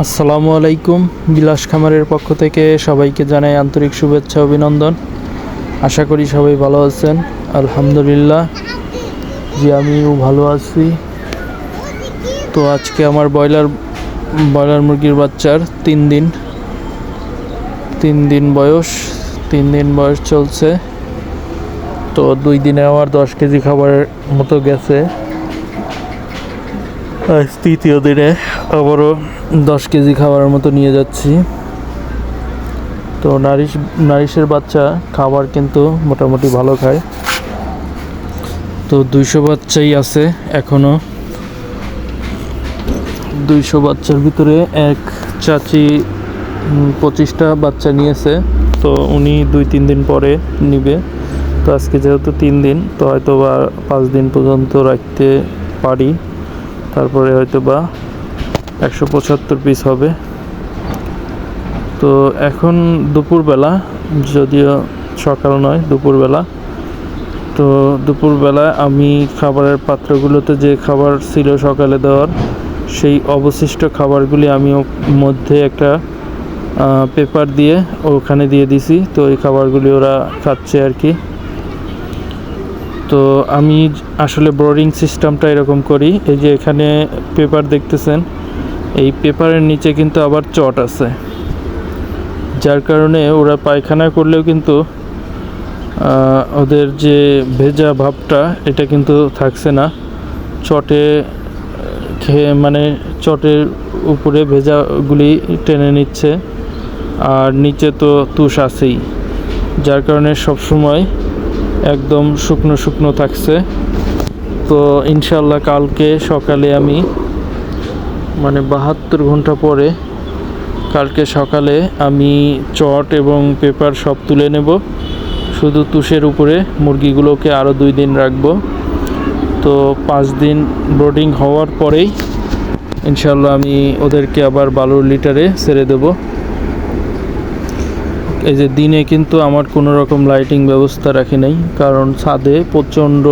আসসালামু আলাইকুম। বিলাস খামারের পক্ষ থেকে সবাইকে জানাই আন্তরিক শুভেচ্ছা অভিনন্দন। আশা করি সবাই ভালো আছেন। আলহামদুলিল্লাহ, জি আমিও ভালো আছি। তো আজকে আমার ব্রয়লার মুরগির বাচ্চার 3 দিন বয়স চলছে। তো 2 দিনে আমার 10 কেজি খাবারের মতো গেছে। আজ তৃতীয় দিনে আবারও 10 কেজি খাবারের মতো নিয়ে যাচ্ছি। তো নারিশের বাচ্চা খাবার কিন্তু মোটামুটি ভালো খায়। তো 200 বাচ্চাই আছে এখনো। 200 বাচ্চার ভিতরে এক চাচি 25টা বাচ্চা নিয়েছে। তো উনি 2-3 দিন পরে নিবে। তো আজকে যেহেতু 3 দিন, তো হয়তো বা 5 দিন পর্যন্ত রাখতে পারি। তারপরে হয়তো বা 175 পিস হবে। তো এখন দুপুরবেলা, যদিও সকাল নয়, দুপুরবেলা। তো দুপুরবেলা আমি খাবারের পাত্রগুলোতে যে খাবার ছিল সকালে দেওয়ার, সেই অবশিষ্ট খাবারগুলি আমি মধ্যে একটা পেপার দিয়ে ওখানে দিয়ে দিছি। তো এই খাবারগুলি ওরা খাচ্ছে আর কি। তো আমি আসলে ব্রডিং সিস্টেমটা এরকম করি। এই যে এখানে পেপার দেখতেছেন, এই পেপারের নিচে কিন্তু আবার চট আছে, যার কারণে ওরা পায়খানা করলেও কিন্তু ওদের যে ভেজা ভাবটা এটা কিন্তু থাকছে না। চটে খেয়ে মানে চটের উপরে ভেজাগুলি টেনে নিচ্ছে, আর নিচে তো তুষ আছেই, যার কারণে সবসময় একদম শুকনো থাকছে। তো ইনশাল্লাহ কালকে সকালে আমি 72 ঘন্টা পরে কালকে সকালে আমি চট এবং পেপার সব তুলে নেব। শুধু তুষের উপরে মুরগিগুলোকে আরও 2 দিন রাখবো। তো 5 দিন ব্রডিং হওয়ার পরেই ইনশাল্লাহ আমি ওদেরকে আবার বালুর লিটারে ছেড়ে দেব। এই যে দিনে কিন্তু আমার কোনো রকম লাইটিং ব্যবস্থা রাখি নাই, কারণ ছাদে প্রচণ্ড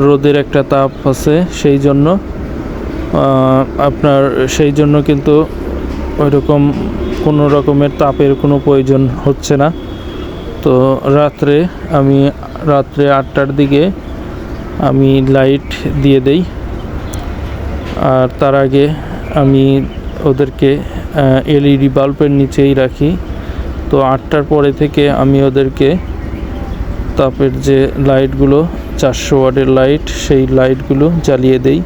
রোদের একটা তাপ আছে। সেই জন্য কিন্তু ওইরকম কোনো রকমের তাপের কোনো প্রয়োজন হচ্ছে না। তো রাত্রে 8টার দিকে আমি লাইট দিয়ে দেই, আর তার আগে আমি ওদেরকে এলইডি বাল্বের নিচেই রাখি। তো 8টার পরে থেকে আমি ওদেরকে তাপের যে লাইটগুলো 400 ওয়াটের লাইট, সেই লাইটগুলো জ্বালিয়ে দেই।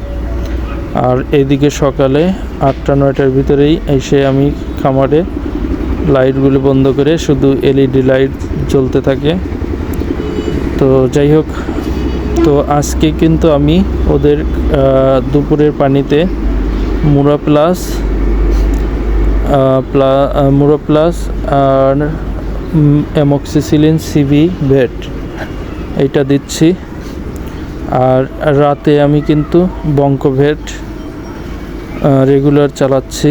আর এদিকে সকালে 8টা-9টার ভিতরেই এসে আমি খামারে লাইটগুলো বন্ধ করে শুধু এলইডি লাইট জ্বলতে থাকে। তো যাই হোক, তো আজকে কিন্তু আমি ওদের দুপুরের পানিতে মুরা প্লাস আর অ্যামক্সিসিলিন সিবি ভেট এইটা দিচ্ছি। আর রাতে আমি কিন্তু বঙ্কভেট রেগুলার চালাচ্ছি,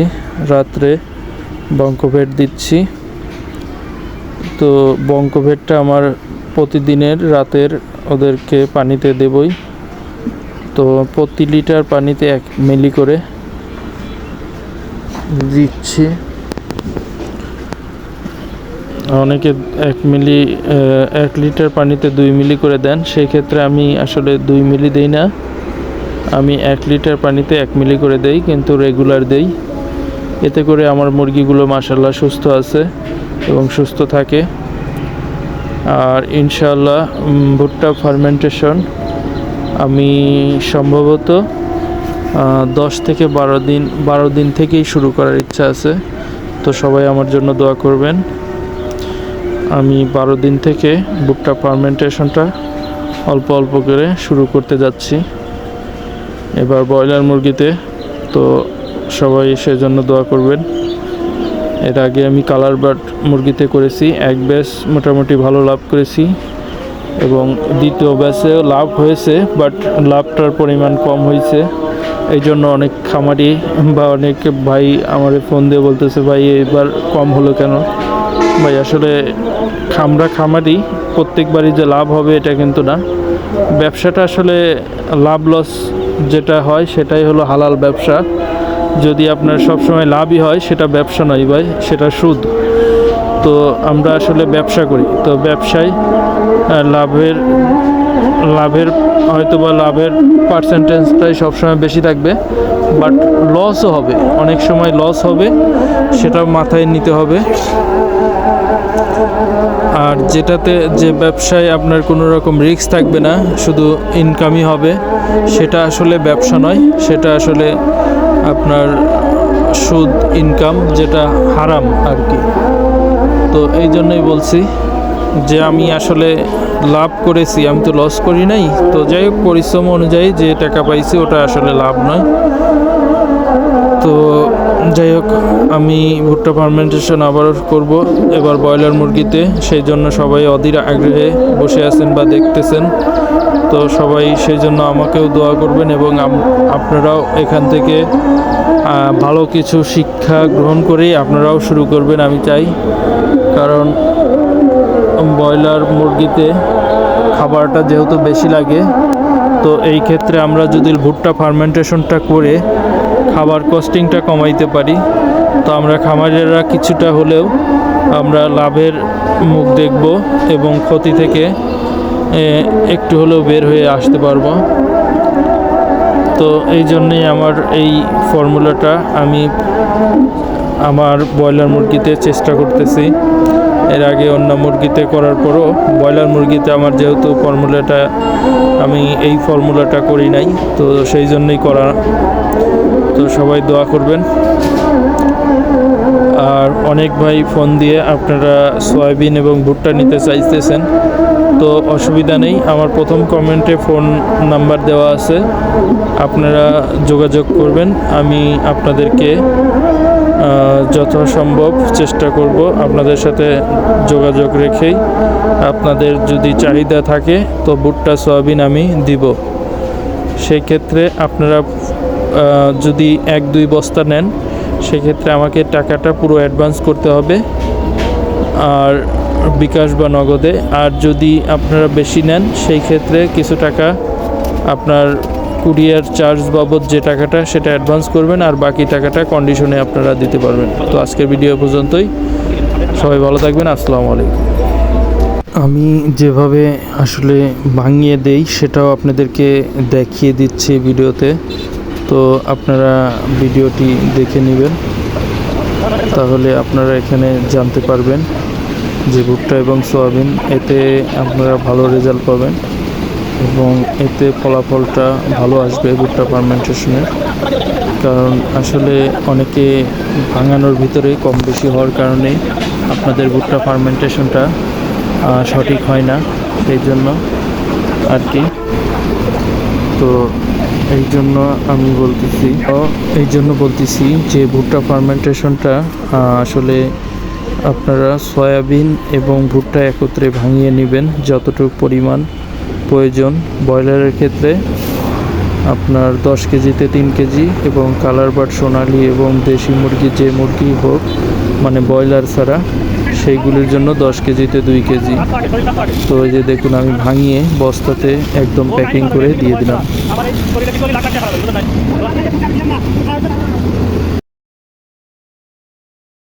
রাত্রে বঙ্কভেট দিচ্ছি। তো বঙ্কভেটটা আমার প্রতিদিনের রাতের ওদেরকে পানিতে দেবই। তো প্রতি লিটার পানিতে 1 মিলি করে দিচ্ছি। অনেকে 1 লিটার পানিতে 2 মিলি করে দেন, সেই ক্ষেত্রে আমি আসলে 2 মিলি দেই না। আমি 1 লিটার পানিতে 1 মিলি করে দেই, কিন্তু রেগুলার দেই। এতে করে আমার মুরগিগুলো মাশাআল্লাহ সুস্থ আছে এবং সুস্থ থাকে। আর ইনশাআল্লাহ ভুট্টা ফার্মেন্টেশন আমি সম্ভবত 10 থেকে 12 দিন থেকেই শুরু করার ইচ্ছা আছে। তো সবাই আমার জন্য দোয়া করবেন। আমি 12 দিন থেকে ভুট্টা ফার্মেন্টেশনটা অল্প অল্প করে শুরু করতে যাচ্ছি এবার ব্রয়লার মুরগিতে। তো সবাই সেজন্য দোয়া করবেন। এর আগে আমি কালার বার্ড মুরগিতে করেছি, 1 ব্যাচ মোটামুটি ভালো লাভ করেছি, এবং দ্বিতীয় ব্যাচেও লাভ হয়েছে, বাট লাভটার পরিমাণ কম হয়েছে। এই জন্য অনেক খামারি বা অনেক ভাই আমার ফোন দিয়ে বলতেছে, ভাই এবার কম হলো কেন? ভাই আসলে খামারি প্রত্যেকবারই যে লাভ হবে এটা কিন্তু না। ব্যবসাটা আসলে লাভ লস যেটা হয় সেটাই হলো হালাল ব্যবসা। যদি আপনার সবসময় লাভই হয় সেটা ব্যবসা নয় ভাই, সেটা সুদ। তো আমরা আসলে ব্যবসা করি, তো ব্যবসায় লাভের হয়তোবা লাভের পার্সেন্টেজটাই সবসময় বেশি থাকবে, বাট লসও হবে, অনেক সময় লস হবে, সেটাও মাথায় নিতে হবে। আর যেটাতে যে ব্যবসায় আপনার কোনো রকম রিস্ক থাকবে না, শুধু ইনকামই হবে, সেটা আসলে ব্যবসা নয়, সেটা আসলে আপনার সুদ ইনকাম, যেটা হারাম আর কি। তো এই জন্যই বলছি যে আমি আসলে লাভ করেছি, আমি তো লস করি নাই। তো যাই হোক, পরিশ্রম অনুযায়ী যে টাকা পাইছি ওটা আসলে লাভ নয়। তো যাই হোক, আমি ভুট্টা ফার্মেন্টেশন আবারও করব এবার ব্রয়লার মুরগিতে, সেই জন্য সবাই অধীর আগ্রহে বসে আছেন বা দেখতেছেন। তো সবাই সেই জন্য আমাকেও দোয়া করবেন এবং আপনারাও এখান থেকে ভালো কিছু শিক্ষা গ্রহণ করেই আপনারাও শুরু করবেন আমি চাই। কারণ ব্রয়লার মুরগিতে খাবারটা যেহেতু বেশি লাগে, তো এই ক্ষেত্রে আমরা যদি ভুট্টা ফার্মেন্টেশনটা করে খাবার কস্টিংটা কমাইতে পারি, তো আমরা খামারিরা কিছুটা হলেও আমরা লাভের মুখ দেখব এবং ক্ষতি থেকে একটু হলেও বের হয়ে আসতে পারবো। তো এই জন্যেই আমার এই ফর্মুলাটা আমি আমার ব্রয়লার মুরগিতে চেষ্টা করতেছি। এর আগে অন্য মুরগিতে করার পরও ব্রয়লার মুরগিতে আমার যেহেতু ফর্মুলাটা, আমি এই ফর্মুলাটা করি নাই, তো সেই জন্যই করা। তো সবাই দোয়া করবেন। আর অনেক ভাই ফোন দিয়ে আপনারা সয়াবিন এবং ভুট্টা নিতে চাইতেছেন, তো অসুবিধা নেই, আমার প্রথম কমেন্টে ফোন নাম্বার দেওয়া আছে, আপনারা যোগাযোগ করবেন। আমি আপনাদেরকে যথাসম্ভব চেষ্টা করব আপনাদের সাথে যোগাযোগ রেখেই, আপনাদের যদি চাহিদা থাকে তো ভুট্টা সয়াবিন আমি দিব। সেই ক্ষেত্রে আপনারা যদি 1-2 বস্তা নেন, সেক্ষেত্রে আমাকে টাকাটা পুরো অ্যাডভান্স করতে হবে, আর বিকাশ বা নগদে। আর যদি আপনারা বেশি নেন, সেই ক্ষেত্রে কিছু টাকা আপনার কুরিয়ার চার্জ বাবদ যে টাকাটা, সেটা অ্যাডভান্স করবেন, আর বাকি টাকাটা কন্ডিশনে আপনারা দিতে পারবেন। তো আজকের ভিডিও পর্যন্তই, সবাই ভালো থাকবেন, আসসালামু আলাইকুম। আমি যেভাবে আসলে ভাঙিয়ে দেই সেটাও আপনাদেরকে দেখিয়ে দিচ্ছি ভিডিওতে, তো আপনারা ভিডিওটি দেখে নেবেন, তাহলে আপনারা এখানে জানতে পারবেন যে ভুট্টা এবং সয়াবিন, এতে আপনারা ভালো রেজাল্ট পাবেন এবং এতে ফলাফলটা ভালো আসবে ভুট্টা ফার্মেন্টেশনের। কারণ আসলে অনেকে ভাঙানোর ভিতরে কম বেশি হওয়ার কারণে আপনাদের ভুট্টা ফার্মেন্টেশনটা সঠিক হয় না, সেই জন্য আর কি। তো এই জন্য আমি বলতেছি যে ভুট্টা ফার্মেন্টেশনটা আসলে আপনারা সয়াবিন এবং ভুট্টা একত্রে ভাঙিয়ে নেবেন যতটুকু পরিমাণ প্রয়োজন। ব্রয়লারের ক্ষেত্রে আপনার 10 কেজিতে 3 কেজি, এবং কালার বাট সোনালি এবং দেশি মুরগি যে মুরগি হোক, মানে ব্রয়লার ছাড়া, সেইগুলির জন্য 10 কেজিতে 2 কেজি। তো এই যে দেখুন, আমি ভাঙিয়ে বস্তাতে একদম প্যাকিং করে দিয়ে দিলাম।